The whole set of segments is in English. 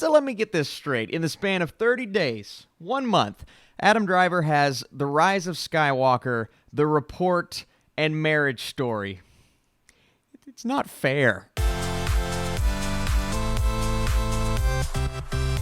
So let me get this straight. In the span of 30 days, 1 month, Adam Driver has The Rise of Skywalker, The Report, and Marriage Story. It's not fair.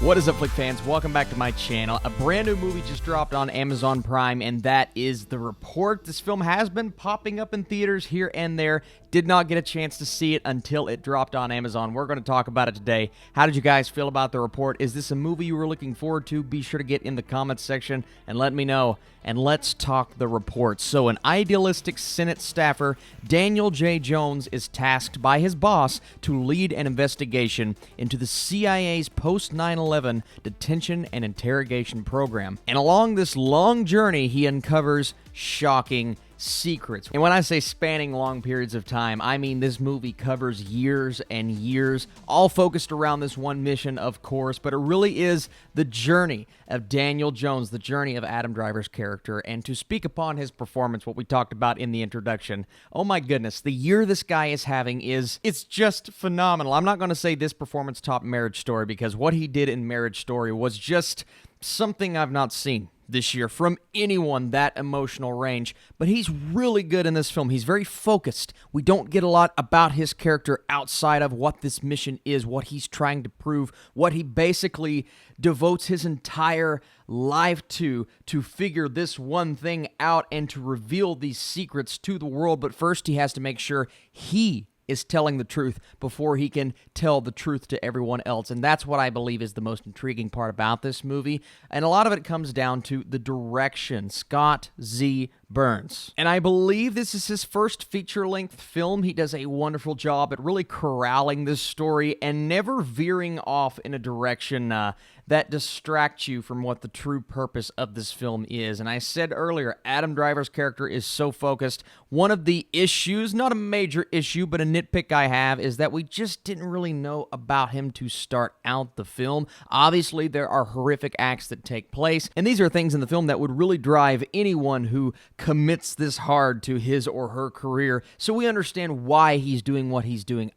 What is up, Flick fans? Welcome back to my channel. A brand new movie just dropped on Amazon Prime, and that is The Report. This film has been popping up in theaters here and there. Did not get a chance to see it until it dropped on Amazon. We're going to talk about it today. How did you guys feel about The Report? Is this a movie you were looking forward to? Be sure to get in the comments section and let me know. And let's talk The Report. So an idealistic Senate staffer, Daniel J. Jones, is tasked by his boss to lead an investigation into the CIA's post-9/11 detention and interrogation program. And along this long journey, he uncovers shocking secrets. And when I say spanning long periods of time, I mean this movie covers years and years, all focused around this one mission, of course, but it really is the journey of Daniel Jones, the journey of Adam Driver's character. And to speak upon his performance, what we talked about in the introduction, oh my goodness, the year this guy is having it's just phenomenal. I'm not going to say this performance topped Marriage Story, because what he did in Marriage Story was just something I've not seen this year from anyone that emotional range, but he's really good in this film. He's very focused. We don't get a lot about his character outside of what this mission is, what he's trying to prove, what he basically devotes his entire life to figure this one thing out and to reveal these secrets to the world. But first, he has to make sure he is telling the truth before he can tell the truth to everyone else. And that's what I believe is the most intriguing part about this movie. And a lot of it comes down to the direction. Scott Z. Burns. And I believe this is his first feature-length film. He does a wonderful job at really corralling this story and never veering off in a direction that distracts you from what the true purpose of this film is. And I said earlier, Adam Driver's character is so focused. One of the issues, not a major issue, but a nitpick I have, is that we just didn't really know about him to start out the film. Obviously, there are horrific acts that take place, and these are things in the film that would really drive anyone who commits this hard to his or her career, so we understand why he's doing what he's doing.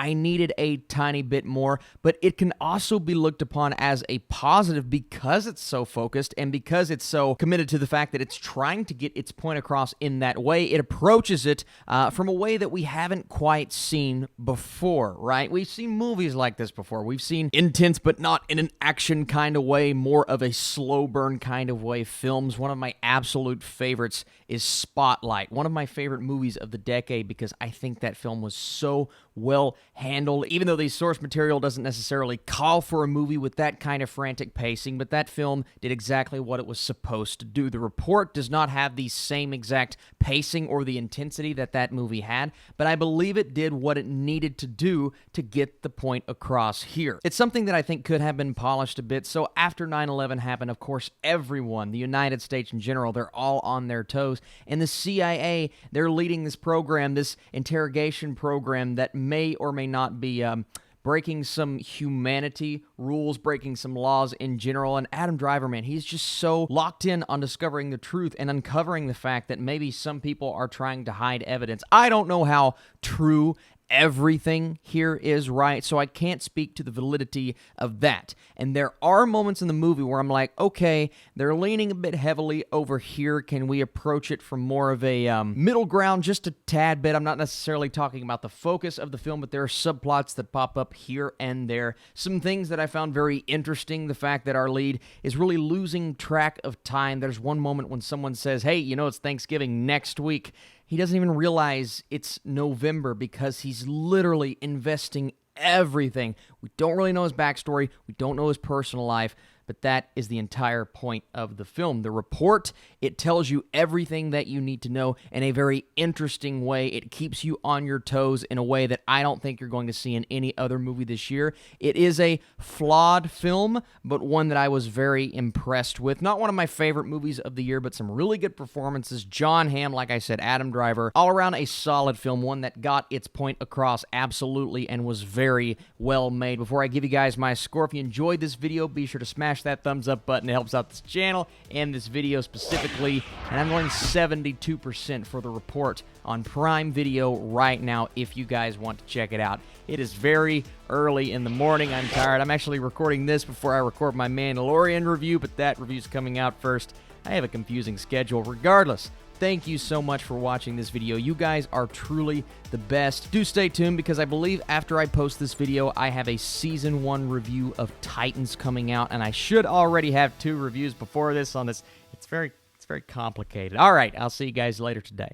I needed a tiny bit more, but it can also be looked upon as a positive because it's so focused and because it's so committed to the fact that it's trying to get its point across in that way. It approaches it from a way that we haven't quite seen before, right? We've seen movies like this before. We've seen intense, but not in an action kind of way, more of a slow burn kind of way films. One of my absolute favorites is Spotlight, one of my favorite movies of the decade, because I think that film was so well handled, even though the source material doesn't necessarily call for a movie with that kind of frantic pacing, but that film did exactly what it was supposed to do. The Report does not have the same exact pacing or the intensity that movie had, but I believe it did what it needed to do to get the point across here. It's something that I think could have been polished a bit. So after 9/11 happened, of course, everyone, the United States in general, they're all on their toes, and the CIA, they're leading this program, this interrogation program that may or may not be breaking some humanity rules, breaking some laws in general. And Adam Driver, man, he's just so locked in on discovering the truth and uncovering the fact that maybe some people are trying to hide evidence. I don't know how true everything here is, right? So I can't speak to the validity of that. And there are moments in the movie where I'm like, okay, they're leaning a bit heavily over here. Can we approach it from more of a middle ground, just a tad bit? I'm not necessarily talking about the focus of the film, but there are subplots that pop up here and there. Some things that I found very interesting, the fact that our lead is really losing track of time. There's one moment when someone says, hey, you know, it's Thanksgiving next week. He doesn't even realize it's November because he's literally investing everything. We don't really know his backstory. We don't know his personal life. but that is the entire point of the film. The Report, it tells you everything that you need to know in a very interesting way. It keeps you on your toes in a way that I don't think you're going to see in any other movie this year. It is a flawed film, but one that I was very impressed with. Not one of my favorite movies of the year, but some really good performances. John Hamm, like I said, Adam Driver, all around a solid film, one that got its point across absolutely and was very well made. Before I give you guys my score, if you enjoyed this video, be sure to smash smash that thumbs up button. It helps out this channel and this video specifically. And I'm going 72% for the report on Prime Video right now if you guys want to check it out. It is very early in the morning. I'm tired. I'm actually recording this before I record my Mandalorian review, but that review's coming out first. I have a confusing schedule. Regardless, thank you so much for watching this video. You guys are truly the best. Do stay tuned because I believe after I post this video, I have a Season 1 review of Titans coming out, and I should already have 2 reviews before this on this. It's very complicated. All right, I'll see you guys later today.